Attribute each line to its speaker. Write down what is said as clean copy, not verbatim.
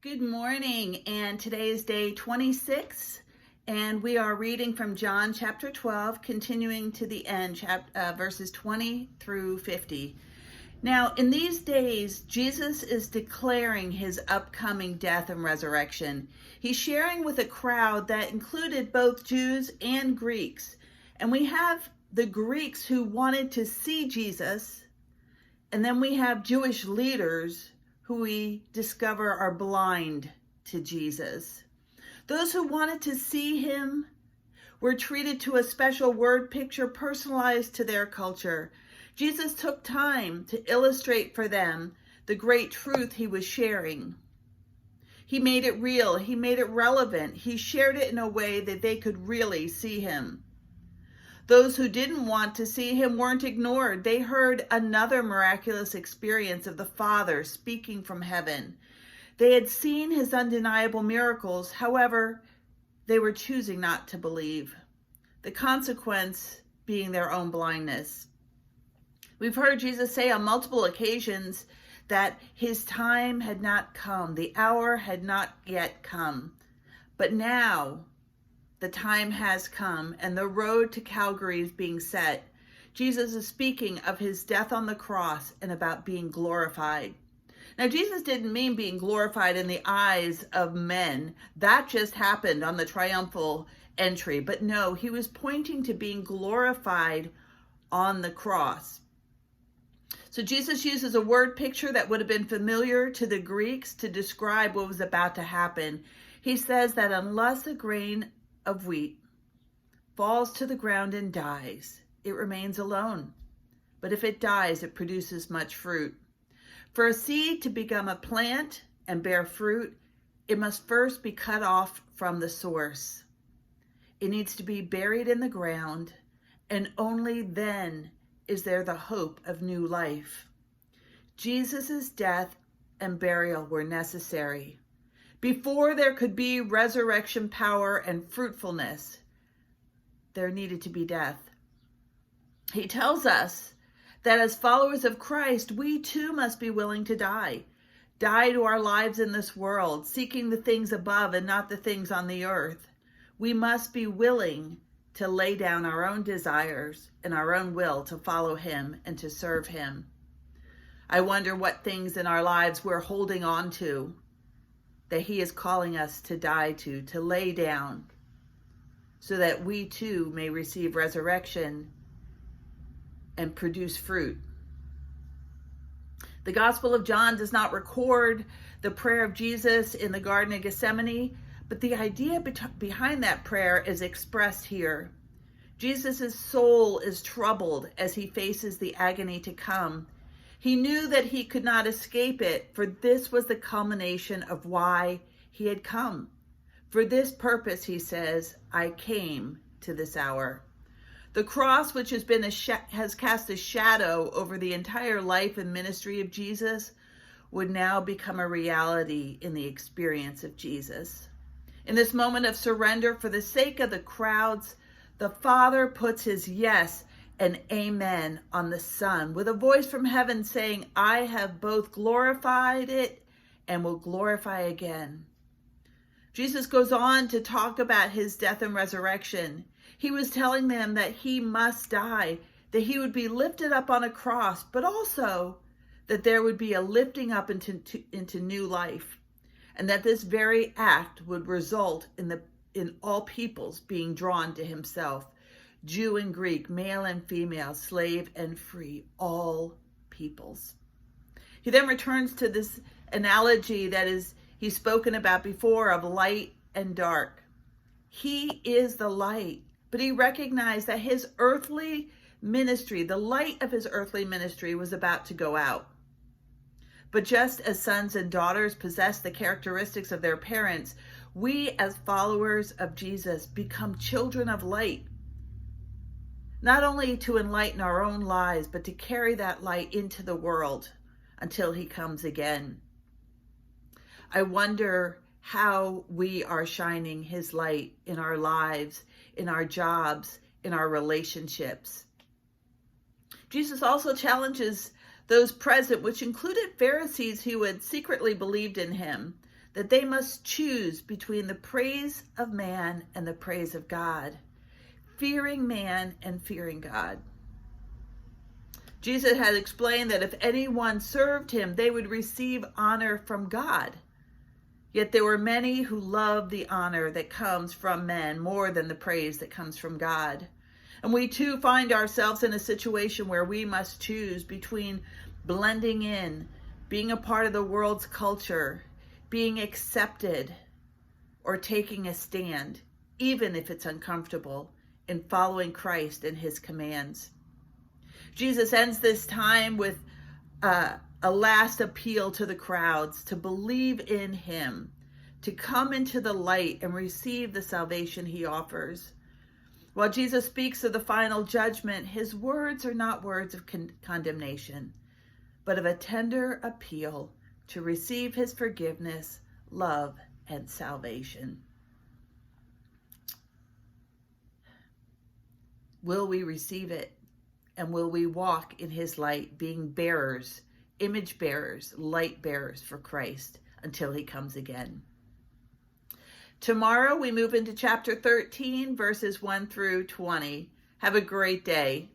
Speaker 1: Good morning, and today is day 26, and we are reading from John chapter 12, continuing to the end, verses 20 through 50. Now, in these days, Jesus is declaring his upcoming death and resurrection. He's sharing with a crowd that included both Jews and Greeks, and we have the Greeks who wanted to see Jesus, and then we have Jewish leaders who we discover are blind to Jesus. Those who wanted to see him were treated to a special word picture personalized to their culture. Jesus took time to illustrate for them the great truth he was sharing. He made it real. He made it relevant. He shared it in a way that they could really see him. Those who didn't want to see him weren't ignored. They heard another miraculous experience of the Father speaking from heaven. They had seen his undeniable miracles. However, they were choosing not to believe, the consequence being their own blindness. We've heard Jesus say on multiple occasions that his time had not come. The hour had not yet come. But now, the time has come, and the road to Calvary is being set. Jesus is speaking of his death on the cross and about being glorified. Now, Jesus didn't mean being glorified in the eyes of men. That just happened on the triumphal entry. But no, he was pointing to being glorified on the cross. So Jesus uses a word picture that would have been familiar to the Greeks to describe what was about to happen. He says that unless a grain of wheat falls to the ground and dies, it remains alone. But if it dies, it produces much fruit. For a seed to become a plant and bear fruit, it must first be cut off from the source. It needs to be buried in the ground, and only then is there the hope of new life. Jesus' death and burial were necessary. Before there could be resurrection power and fruitfulness, there needed to be death. He tells us that as followers of Christ, we too must be willing to die. Die to our lives in this world, seeking the things above and not the things on the earth. We must be willing to lay down our own desires and our own will to follow him and to serve him. I wonder what things in our lives we're holding on to that he is calling us to die to lay down, so that we too may receive resurrection and produce fruit. The Gospel of John does not record the prayer of Jesus in the Garden of Gethsemane, but the idea behind that prayer is expressed here. Jesus' soul is troubled as he faces the agony to come. He knew that he could not escape it, for this was the culmination of why he had come. For this purpose, he says, I came to this hour. The cross, which has cast a shadow over the entire life and ministry of Jesus, would now become a reality in the experience of Jesus. In this moment of surrender, for the sake of the crowds, the Father puts his yes and amen on the Son with a voice from heaven saying, I have both glorified it and will glorify again. Jesus goes on to talk about his death and resurrection. He was telling them that he must die, that he would be lifted up on a cross, but also that there would be a lifting up into new life, and that this very act would result in all peoples being drawn to himself. Jew and Greek, male and female, slave and free, all peoples. He then returns to this analogy that he's spoken about before of light and dark. He is the light, but he recognized that his earthly ministry, the light of his earthly ministry, was about to go out. But just as sons and daughters possess the characteristics of their parents, we as followers of Jesus become children of light. Not only to enlighten our own lives, but to carry that light into the world until he comes again. I wonder how we are shining his light in our lives, in our jobs, in our relationships. Jesus also challenges those present, which included Pharisees who had secretly believed in him. that they must choose between the praise of man and the praise of God, fearing man and fearing God. Jesus had explained that if anyone served him, they would receive honor from God. Yet there were many who loved the honor that comes from men more than the praise that comes from God. And we too find ourselves in a situation where we must choose between blending in, being a part of the world's culture, being accepted, or taking a stand, even if it's uncomfortable, in following Christ and his commands. Jesus ends this time with a last appeal to the crowds to believe in him, to come into the light and receive the salvation he offers. While Jesus speaks of the final judgment, his words are not words of condemnation, but of a tender appeal to receive his forgiveness, love, and salvation. Will we receive it? And will we walk in his light, being bearers, image bearers, light bearers for Christ until he comes again? Tomorrow we move into chapter 13, verses 1 through 20. Have a great day.